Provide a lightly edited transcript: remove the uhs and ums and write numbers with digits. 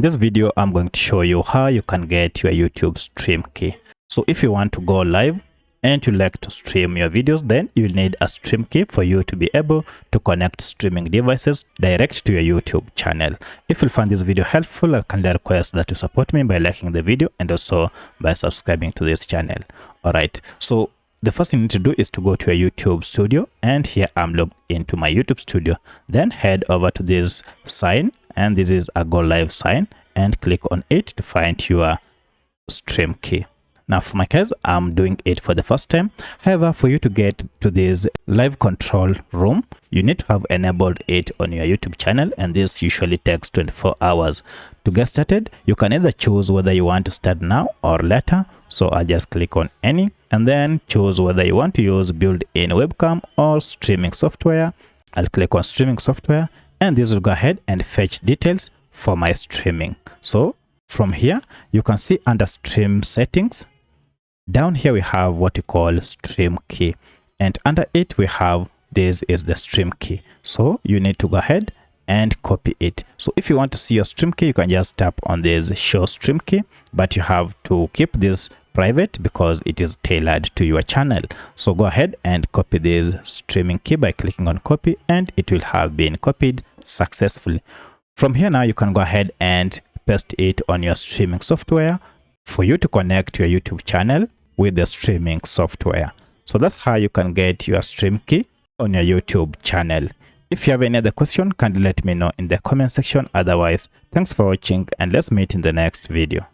In this video, I'm going to show you how you can get your YouTube stream key. So if you want to go live and you like to stream your videos, then you will need a stream key for you to be able to connect streaming devices direct to your YouTube channel. If you find this video helpful, I kindly request that you support me by liking the video and also by subscribing to this channel. Alright, so the first thing you need to do is to go to your YouTube studio, and here I'm logged into my YouTube studio. Then head over to this sign, and this is a go live sign, and click on it to find your stream key. Now for my case, I'm doing it for the first time. However, for you to get to this live control room, you need to have enabled it on your YouTube channel, and this usually takes 24 hours. To get started, you can either choose whether you want to start now or later. So I'll just click on any and then choose whether you want to use built-in webcam or streaming software. I'll click on streaming software, and this will go ahead and fetch details for my streaming. So from here, you can see under stream settings, down here we have what we call stream key, and under it we have this is the stream key. So you need to go ahead and copy it. So if you want to see your stream key, you can just tap on this show stream key, but you have to keep this private because it is tailored to your channel. So go ahead and copy this streaming key by clicking on copy, and it will have been copied successfully. From here now, you can go ahead and paste it on your streaming software for you to connect your YouTube channel with the streaming software. So that's how you can get your stream key on your YouTube channel. If you have any other question, kindly let me know in the comment section. Otherwise, thanks for watching, and let's meet in the next video.